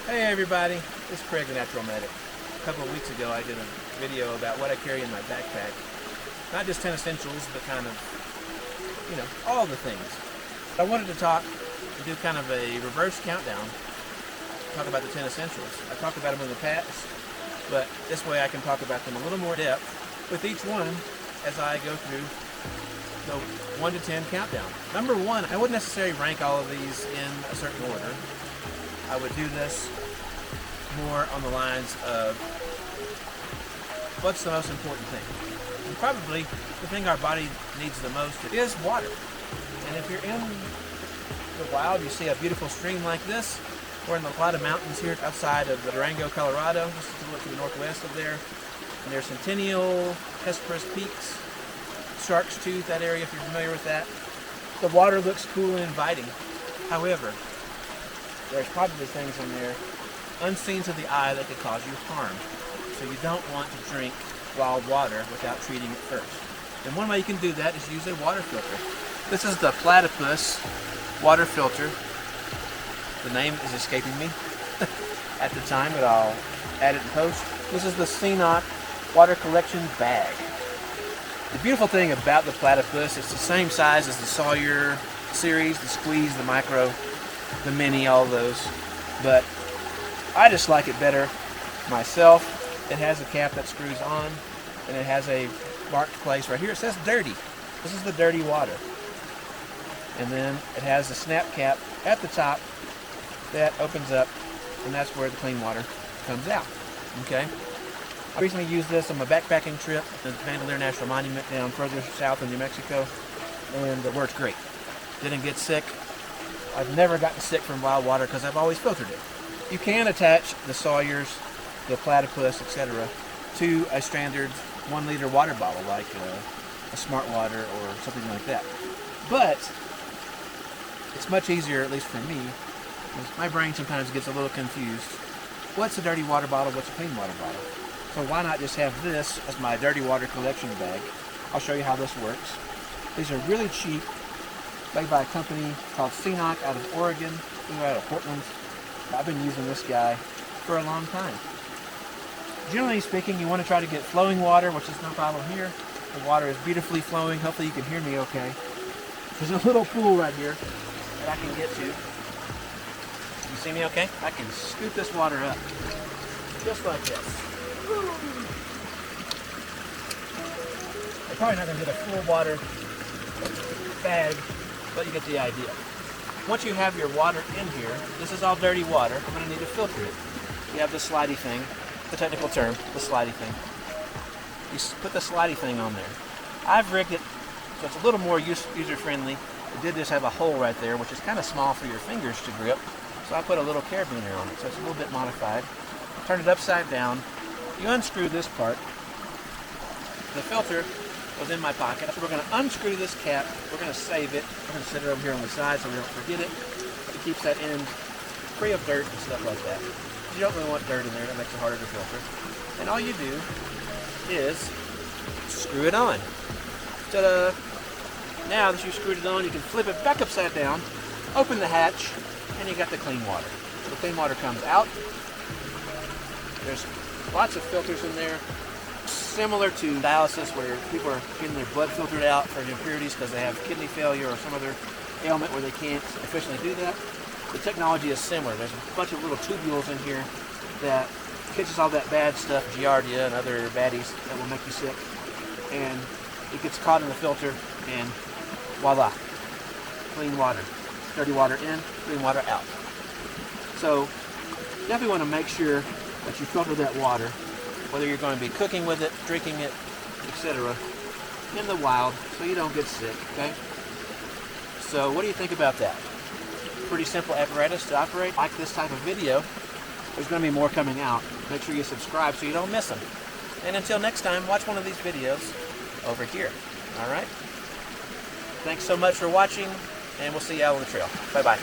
Hey everybody, this is Craig, Thenaturalmedic. A couple of weeks ago I did a video about what I carry in my backpack. Not just 10 essentials, but kind of, all the things. I wanted to do kind of a reverse countdown, talk about the 10 essentials. I talked about them in the past, but this way I can talk about them a little more depth with each one as I go through the 1 to 10 countdown. Number 1, I wouldn't necessarily rank all of these in a certain order. I would do this more on the lines of what's the most important thing. And probably the thing our body needs the most is water. And if you're in the wild, you see a beautiful stream like this. We're in a lot of mountains here outside of Durango, Colorado, just a little to the northwest of there. And there's Centennial, Hesperus Peaks, Shark's Tooth, that area, if you're familiar with that. The water looks cool and inviting. However, there's probably things in there unseen to the eye that could cause you harm. So you don't want to drink wild water without treating it first. And one way you can do that is use a water filter. This is the Platypus water filter. The name is escaping me at the time, but I'll add it in post. This is the Cnoc water collection bag. The beautiful thing about the Platypus, it's the same size as the Sawyer series, the Squeeze, the Micro, the Mini, all those, but I just like it better myself. It has a cap that screws on, and it has a marked place right here. It says dirty. This is the dirty water. And then it has a snap cap at the top that opens up, and that's where the clean water comes out. Okay. I recently used this on my backpacking trip to the Bandelier National Monument down further south in New Mexico, and it works great. Didn't get sick. I've never gotten sick from wild water because I've always filtered it. You can attach the Sawyers, the Platypus, etc. to a standard 1 liter water bottle like a Smart Water or something like that. But it's much easier, at least for me, because my brain sometimes gets a little confused. What's a dirty water bottle? What's a clean water bottle? So why not just have this as my dirty water collection bag? I'll show you how this works. These are really cheap, made by a company called Cnoc out of Oregon, out of Portland. I've been using this guy for a long time. Generally speaking, you want to try to get flowing water, which is no problem here. The water is beautifully flowing. Hopefully you can hear me okay. There's a little pool right here that I can get to. You see me okay? I can scoop this water up just like this. You're probably not going to get a full water bag, but you get the idea. Once you have your water in here, this is all dirty water. I'm going to need to filter it. You have this slidey thing, the technical term, the slidey thing. You put the slidey thing on there. I've rigged it so it's a little more user-friendly. It did just have a hole right there, which is kind of small for your fingers to grip. So I put a little carabiner on it, so it's a little bit modified. Turn it upside down. You unscrew this part. The filter was in my pocket. So we're going to unscrew this cap. We're going to save it. We're going to set it over here on the side so we don't forget it. It keeps that end free of dirt and stuff like that. You don't really want dirt in there. That makes it harder to filter. And all you do is screw it on. Ta-da! Now that you've screwed it on, you can flip it back upside down, open the hatch, and you got the clean water. So the clean water comes out. There's lots of filters in there. Similar to dialysis, where people are getting their blood filtered out for impurities because they have kidney failure or some other ailment where they can't efficiently do that. The technology is similar. There's a bunch of little tubules in here that catches all that bad stuff, giardia and other baddies that will make you sick. And it gets caught in the filter, and voila, clean water. Dirty water in, clean water out. So definitely want to make sure that you filter that water, whether you're going to be cooking with it, drinking it, etc., in the wild, so you don't get sick, okay? So what do you think about that? Pretty simple apparatus to operate. Like this type of video, there's going to be more coming out. Make sure you subscribe so you don't miss them. And until next time, watch one of these videos over here. All right? Thanks so much for watching, and we'll see you out on the trail. Bye-bye.